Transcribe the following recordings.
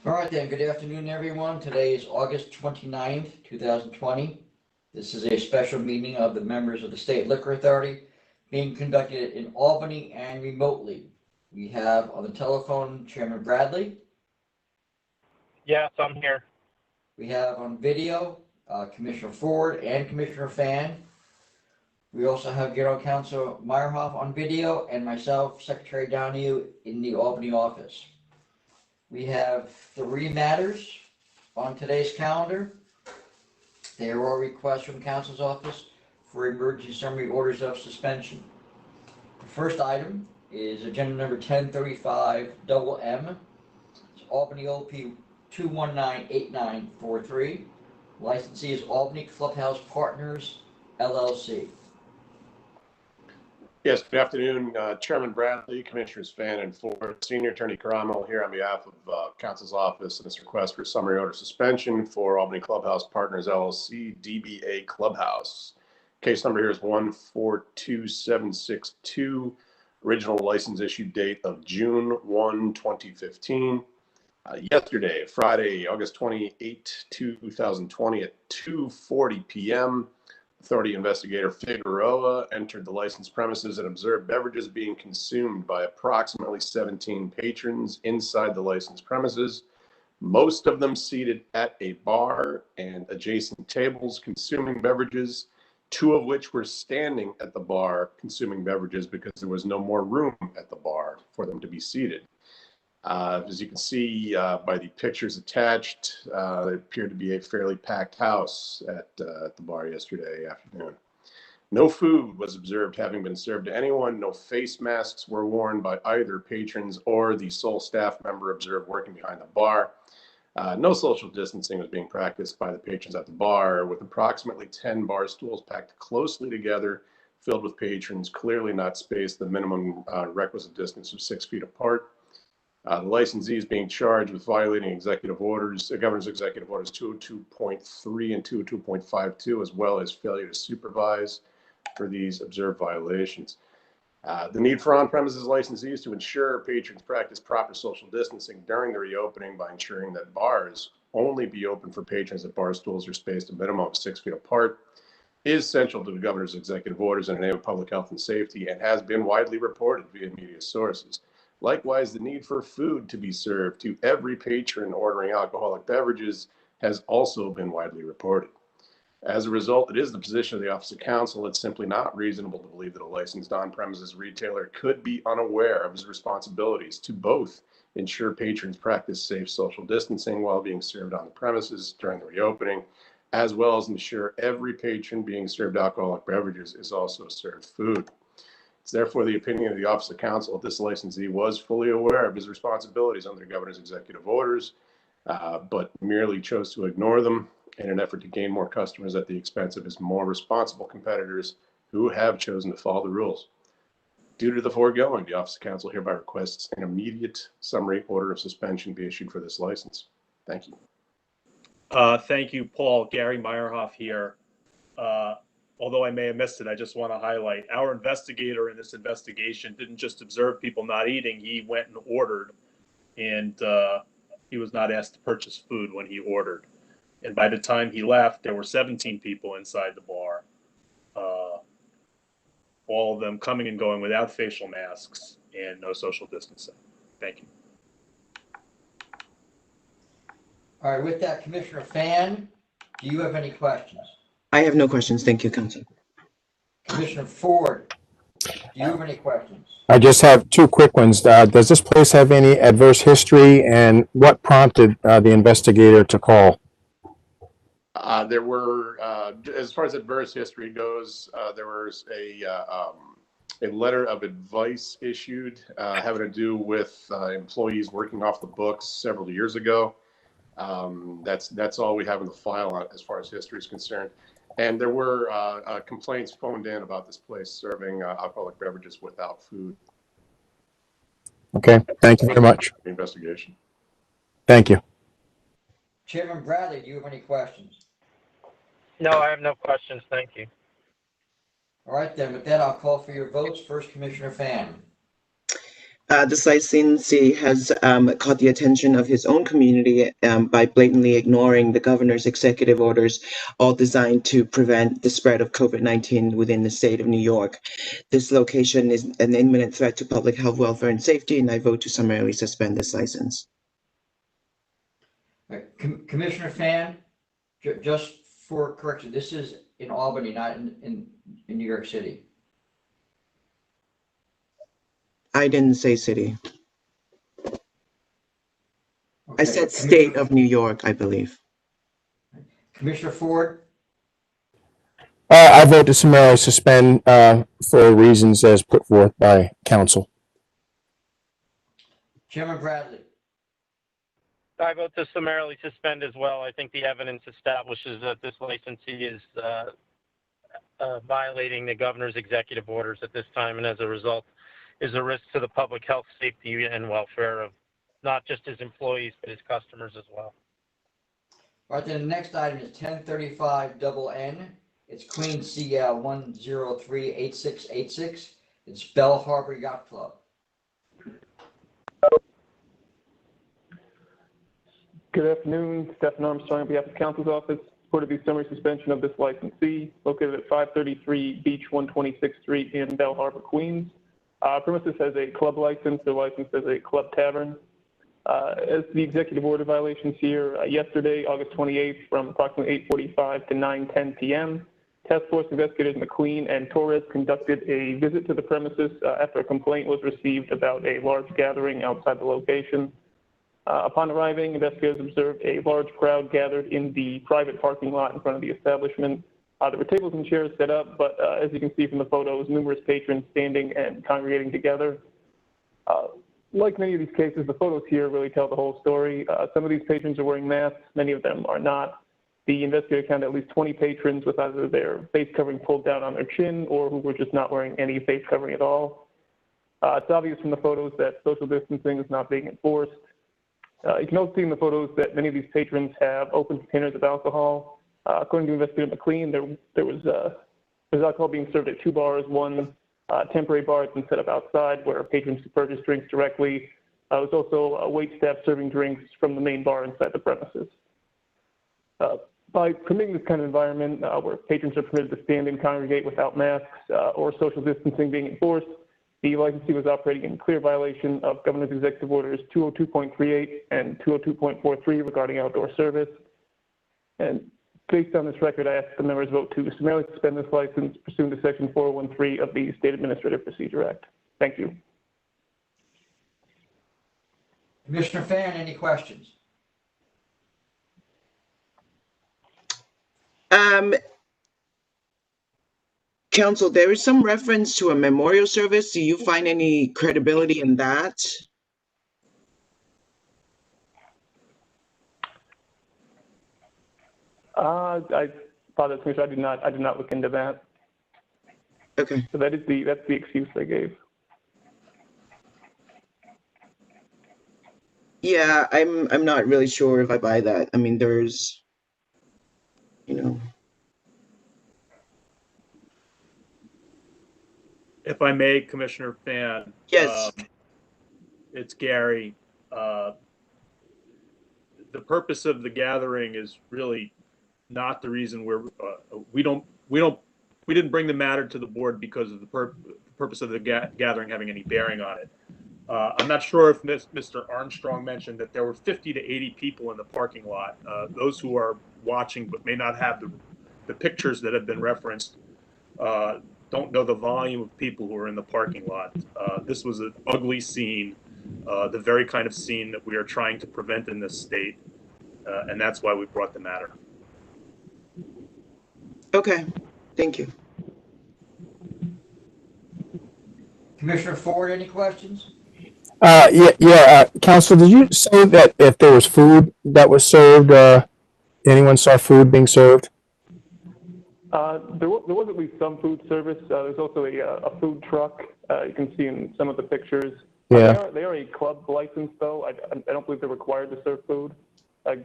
All right then, good afternoon, everyone. Today is August 29th, 2020. This is a special meeting of the members of the State Liquor Authority being conducted in Albany and remotely. We have on the telephone Chairman Bradley. Yes, I'm here. We have on video Commissioner Ford and Commissioner Fan. We also have General Counsel Meyerhoff on video and myself, Secretary Donahue, in the Albany office. We have 3 matters on today's calendar. There are requests from Council's office for emergency summary orders of suspension. The first item is agenda number 1035 double M. It's Albany OP 2198943. Licensee is Albany Clubhouse Partners, LLC. Yes, good afternoon, Chairman Bradley, Commissioners Fan and Ford, Senior Attorney Caramo here on behalf of Council's office in this request for summary order suspension for Albany Clubhouse Partners LLC, DBA Clubhouse. Case number here is 142762, original license issue date of June 1, 2015. Yesterday, Friday, August 28, 2020 at 2:40 p.m., Authority investigator Figueroa entered the licensed premises and observed beverages being consumed by approximately 17 patrons inside the licensed premises, most of them seated at a bar and adjacent tables consuming beverages, 2 of which were standing at the bar consuming beverages because there was no more room at the bar for them to be seated. As you can see by the pictures attached, it appeared to be a fairly packed house at the bar yesterday afternoon. No food was observed having been served to anyone. No face masks were worn by either patrons or the sole staff member observed working behind the bar. No social distancing was being practiced by the patrons at the bar, with approximately 10 bar stools packed closely together, filled with patrons, clearly not spaced the minimum requisite distance of 6 feet apart. The licensee is being charged with violating executive orders, Governor's Executive Orders 202.3 and 202.52, as well as failure to supervise for these observed violations. The need for on-premises licensees to ensure patrons practice proper social distancing during the reopening by ensuring that bars only be open for patrons that bar stools are spaced a minimum of 6 feet apart is central to the Governor's executive orders in the name of public health and safety and has been widely reported via media sources. Likewise, the need for food to be served to every patron ordering alcoholic beverages has also been widely reported. As a result, it is the position of the Office of Counsel it's simply not reasonable to believe that a licensed on-premises retailer could be unaware of his responsibilities to both ensure patrons practice safe social distancing while being served on the premises during the reopening, as well as ensure every patron being served alcoholic beverages is also served food. It's therefore the opinion of the Office of Counsel that this licensee was fully aware of his responsibilities under the Governor's executive orders, but merely chose to ignore them in an effort to gain more customers at the expense of his more responsible competitors who have chosen to follow the rules. Due to the foregoing, the Office of Counsel hereby requests an immediate summary order of suspension be issued for this license. Thank you. Thank you, Paul. Gary Meyerhoff here. Although I may have missed it, I just want to highlight our investigator in this investigation didn't just observe people not eating. He went and ordered, and he was not asked to purchase food when he ordered. And by the time he left, there were 17 people inside the bar, all of them coming and going without facial masks and no social distancing. Thank you. All right, with that, Commissioner Fan, do you have any questions? I have no questions. Thank you, Council. Commissioner Ford, do you have any questions? I just have 2 quick ones. Does this place have any adverse history, and what prompted the investigator to call? There were, as far as adverse history goes, there was a letter of advice issued having to do with employees working off the books several years ago. That's all we have in the file as far as history is concerned. And there were complaints phoned in about this place serving alcoholic beverages without food. Okay, thank you very much. Investigation. Thank you. Chairman Bradley, do you have any questions? No, I have no questions. Thank you. All right, then with that, I'll call for your votes. First, Commissioner Fan. This licensee has caught the attention of his own community by blatantly ignoring the governor's executive orders, all designed to prevent the spread of COVID-19 within the state of New York. This location is an imminent threat to public health, welfare, and safety, and I vote to summarily suspend this license. Commissioner Fan, just for correction, this is in Albany, not in New York City. I didn't say city. I Okay, said state of New York, I believe. Commissioner Ford, I vote to summarily suspend for reasons as put forth by council. Chairman Bradley, I vote to summarily suspend as well. I think the evidence establishes that this licensee is violating the governor's executive orders at this time, and as a result, is a risk to the public health, safety, and welfare of not just his employees, but his customers as well. all right, then the next item is 1035 double N. It's Queen CL 1038686. It's Bell Harbor Yacht Club. Good afternoon, Stephen Armstrong on behalf of the council's office. Supported the summary suspension of this licensee located at 533 Beach 126th Street in Bell Harbor, Queens. Premises has a club license. They're licensed as a club tavern. As the executive order violations here, yesterday, August 28th, from approximately 8:45 to 9:10 p.m., Task Force investigators McQueen and Torres conducted a visit to the premises after a complaint was received about a large gathering outside the location. Upon arriving, investigators observed a large crowd gathered in the private parking lot in front of the establishment. There were tables and chairs set up, but as you can see from the photos, numerous patrons standing and congregating together. Like many of these cases, the photos here really tell the whole story. Some of these patrons are wearing masks, many of them are not. The investigator counted at least 20 patrons with either their face covering pulled down on their chin or who were just not wearing any face covering at all. It's obvious from the photos that social distancing is not being enforced. You can also see in the photos that many of these patrons have open containers of alcohol. According to investigator McLean, there was alcohol being served at 2 bars. One temporary bar has been set up outside where patrons could purchase drinks directly. There was also a wait staff serving drinks from the main bar inside the premises. By permitting this kind of environment where patrons are permitted to stand and congregate without masks or social distancing being enforced, the licensee was operating in clear violation of Governor's Executive Orders 202.38 and 202.43 regarding outdoor service. And based on this record, I ask the members vote to summarily suspend this license pursuant to Section 4013 of the State Administrative Procedure Act. Thank you. Commissioner Fan, any questions? Council, there is some reference to a memorial service. Do you find any credibility in that? I apologize, Commissioner. I did not look into that. Okay. So that's the excuse they gave. Yeah, I'm not really sure if I buy that. I mean, there's, you know. If I may, Commissioner Fan. Yes. It's Gary. The purpose of the gathering is really not the reason we didn't bring the matter to the board because of the purpose of the gathering having any bearing on it. I'm not sure if Mr. Armstrong mentioned that there were 50 to 80 people in the parking lot. Those who are watching but may not have the pictures that have been referenced don't know the volume of people who are in the parking lot. This was an ugly scene, the very kind of scene that we are trying to prevent in this state, and that's why we brought the matter. Okay, thank you. Commissioner Ford, any questions? Council, did you say that if there was food that was served, anyone saw food being served? There was at least some food service. There's also a food truck. You can see in some of the pictures. Yeah. They are a club license, though. I don't believe they're required to serve food.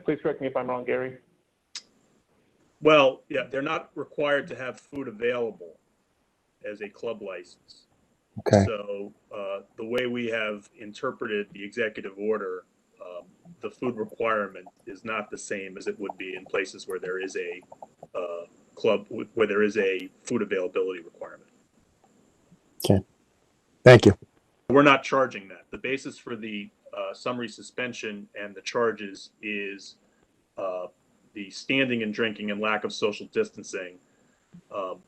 Please correct me if I'm wrong, Gary. Well, yeah, they're not required to have food available as a club license. Okay. So the way we have interpreted the executive order, the food requirement is not the same as it would be in places where there is a club, where there is a food availability requirement. Thank you. We're not charging that. The basis for the summary suspension and the charges is the standing and drinking and lack of social distancing,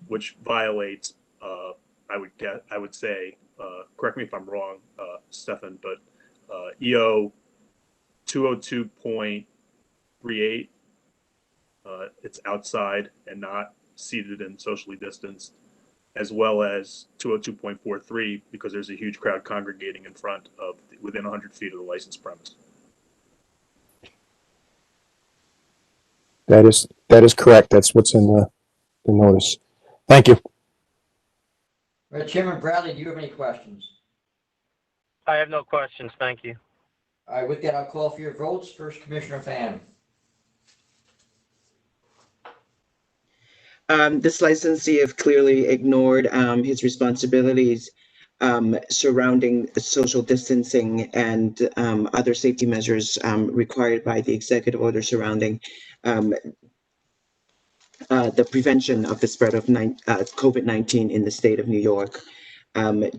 which violates, I would say, correct me if I'm wrong, Stefan, but EO 202.38, it's outside and not seated and socially distanced, as well as 202.43 because there's a huge crowd congregating in front of within 100 feet of the licensed premise. That is correct. That's what's in the notice. Thank you. All right, Chairman Bradley, do you have any questions? I have no questions. Thank you. All right, with that, I'll call for your votes. First, Commissioner Fan. This licensee have clearly ignored his responsibilities surrounding social distancing and other safety measures required by the executive order surrounding the prevention of the spread of COVID-19 in the state of New York.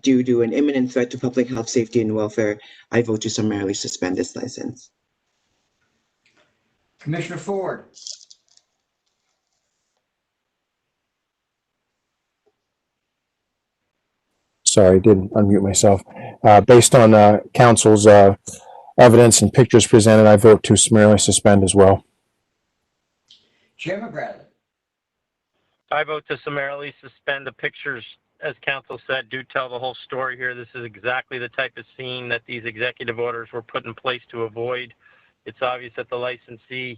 Due to an imminent threat to public health, safety, and welfare, I vote to summarily suspend this license. Commissioner Ford. Sorry, I didn't unmute myself. Based on council's evidence and pictures presented, I vote to summarily suspend as well. Chairman Bradley. I vote to summarily suspend. The pictures, as counsel said, do tell the whole story here. This is exactly the type of scene that these executive orders were put in place to avoid. It's obvious that the licensee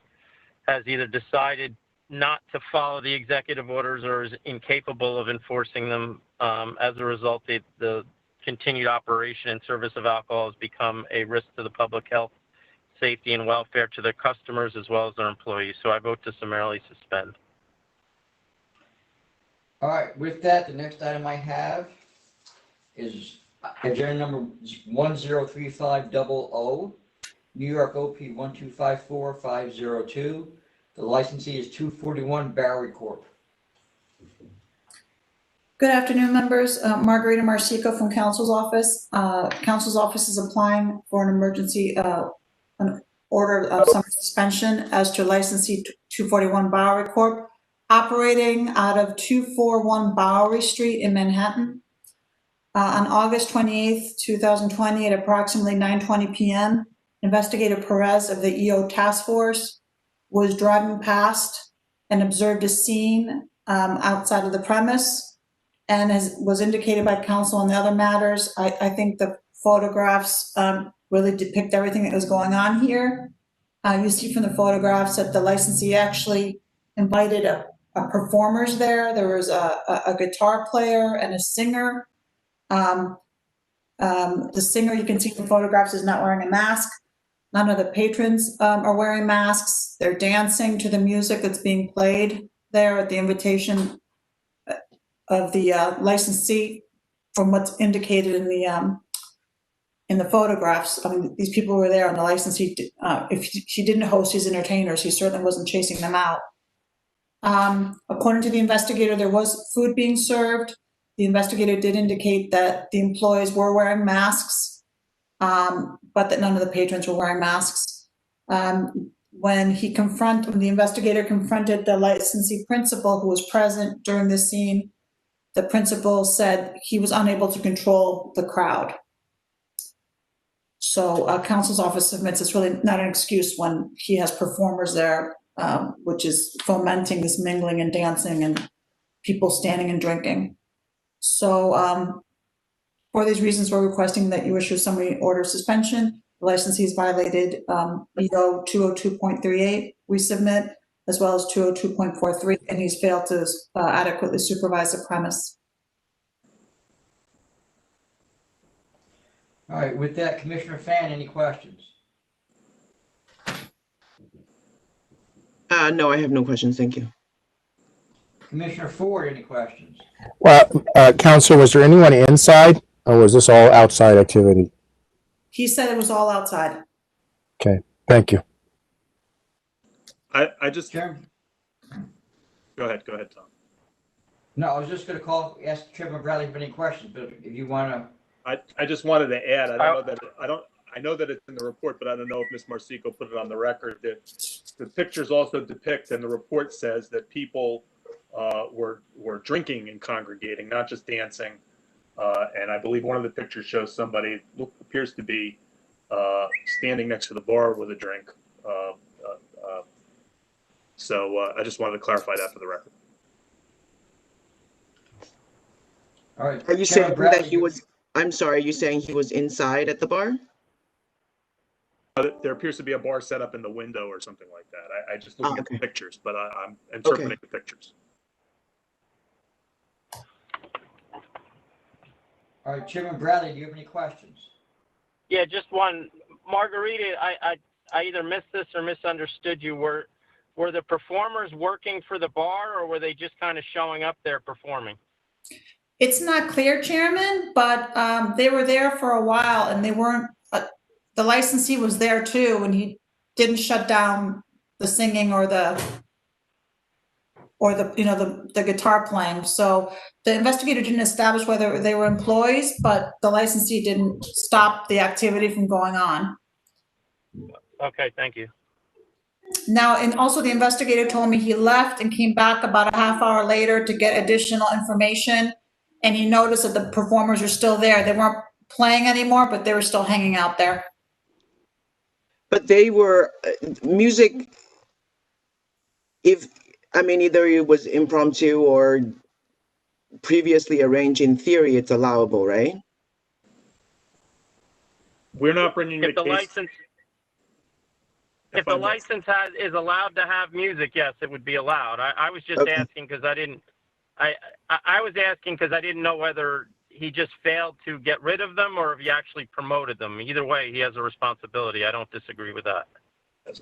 has either decided not to follow the executive orders or is incapable of enforcing them. As a result, the continued operation and service of alcohol has become a risk to the public health, safety, and welfare to their customers as well as their employees. So I vote to summarily suspend. All right, with that, the next item I have is agenda number 1035000, New York OP 1254502. The licensee is 241 Bowery Corp. Good afternoon, members. Margarita Marsico from Council's Office. Council's Office is applying for an emergency an order of summary suspension as to licensee 241 Bowery Corp. Operating out of 241 Bowery Street in Manhattan. On August 28th, 2020 at approximately 9:20 p.m., Investigator Perez of the EO Task Force was driving past and observed a scene outside of the premise, and as was indicated by counsel on the other matters, I think the photographs really depict everything that was going on here. You see from the photographs that the licensee actually invited performers there. There was a guitar player and a singer. The singer, you can see from photographs, is not wearing a mask. None of the patrons are wearing masks. They're dancing to the music that's being played there at the invitation of the licensee, from what's indicated in the photographs. I mean, these people were there, and the licensee, if she didn't host his entertainers, he certainly wasn't chasing them out. According to the investigator, there was food being served. The investigator did indicate that the employees were wearing masks, but that none of the patrons were wearing masks. When the investigator confronted the licensee principal who was present during this scene, the principal said he was unable to control the crowd. So counsel's office submits it's really not an excuse when he has performers there, which is fomenting this mingling and dancing and people standing and drinking. So for these reasons, we're requesting that you issue summary order of suspension. The licensee has violated EO 202.38, we submit, as well as 202.43, and he's failed to adequately supervise the premise. All right, with that, Commissioner Fan, any questions? No, I have no questions. Thank you. Commissioner Ford, any questions? Well, counsel, was there anyone inside Or was this all outside activity? He said it was all outside. Thank you. I just, Chairman? go ahead, Tom. No, I was just gonna ask Chairman Bradley if you have any questions, but if you wanna, I just wanted to add, I know that it's in the report, but I don't know if Ms. Marsico put it on the record, that the pictures also depict, and the report says that people were drinking and congregating, not just dancing. And I believe one of the pictures shows somebody appears to be standing next to the bar with a drink. So I just wanted to clarify that for the record. all right. Are you Chairman saying Bradley, that he was, I'm sorry, are you saying he was inside at the bar? There appears to be a bar set up in the window or something like that. I just looking at the Okay. pictures, but I'm interpreting the pictures. All right, Chairman Bradley, do you have any questions? Yeah, just one. Margarita, I either missed this or misunderstood you. Were the performers working for the bar, or were they just kind of showing up there performing? It's not clear, Chairman, but they were there for a while and they weren't, the licensee was there too, and he didn't shut down the singing or the, the guitar playing. So the investigator didn't establish whether they were employees, but the licensee didn't stop the activity from going on. Okay, thank you. Now, and also the investigator told me he left and came back about a half hour later to get additional information. And he noticed that the performers were still there. They weren't playing anymore, but they were still hanging out there. But they were music, either it was impromptu or previously arranged, in theory, it's allowable, right? We're not bringing the If the case. license, if the license is allowed to have music, yes, it would be allowed. I was just Okay. asking because I was asking because I didn't know whether he just failed to get rid of them or if he actually promoted them. Either way, he has a responsibility. I don't disagree with that.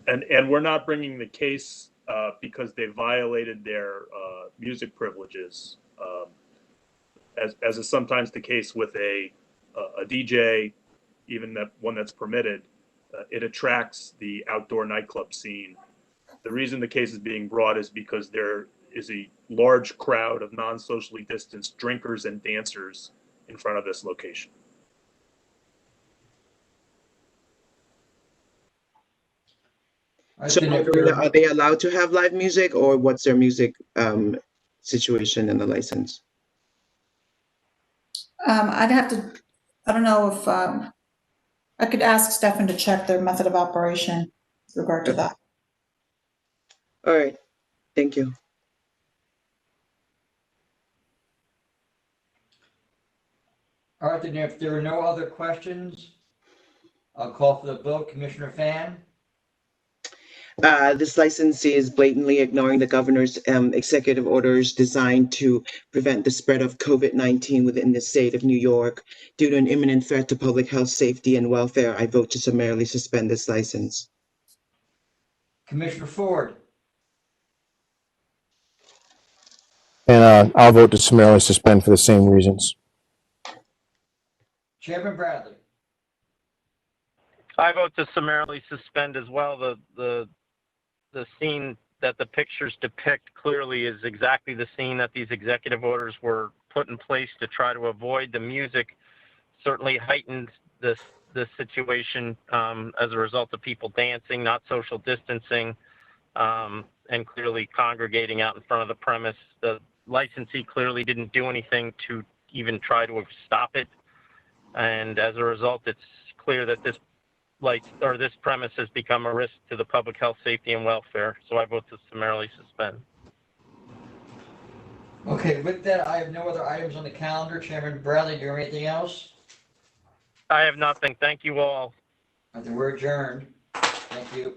And we're not bringing the case because they violated their music privileges, as is sometimes the case with a DJ, even that one that's permitted. It attracts the outdoor nightclub scene. The reason the case is being brought is because there is a large crowd of non-socially distanced drinkers and dancers in front of this location. All right, So then if there Margarita, are they allowed to have live music, or what's their music situation in the license? I'd have to, I don't know if, I could ask Stefan to check their method of operation with regard to that. All right, thank you. All right, then if there are no other questions, I'll call for the vote. Commissioner Fan, This licensee is blatantly ignoring the governor's executive orders designed to prevent the spread of COVID-19 within the state of New York. Due to an imminent threat to public health, safety, and welfare, I vote to summarily suspend this license. Commissioner Ford, And I'll vote to summarily suspend for the same reasons. Chairman Bradley, I vote to summarily suspend as well. The scene that the pictures depict clearly is exactly the scene that these executive orders were put in place to try to avoid. The music certainly heightened this situation as a result of people dancing, not social distancing, and clearly congregating out in front of the premise. The licensee clearly didn't do anything to even try to stop it. And as a result, it's clear that this premise has become a risk to the public health, safety, and welfare. So I vote to summarily suspend. okay, with that, I have no other items on the calendar. Chairman Bradley, do you have anything else? I have nothing. Thank you all. I think we're adjourned. Thank you.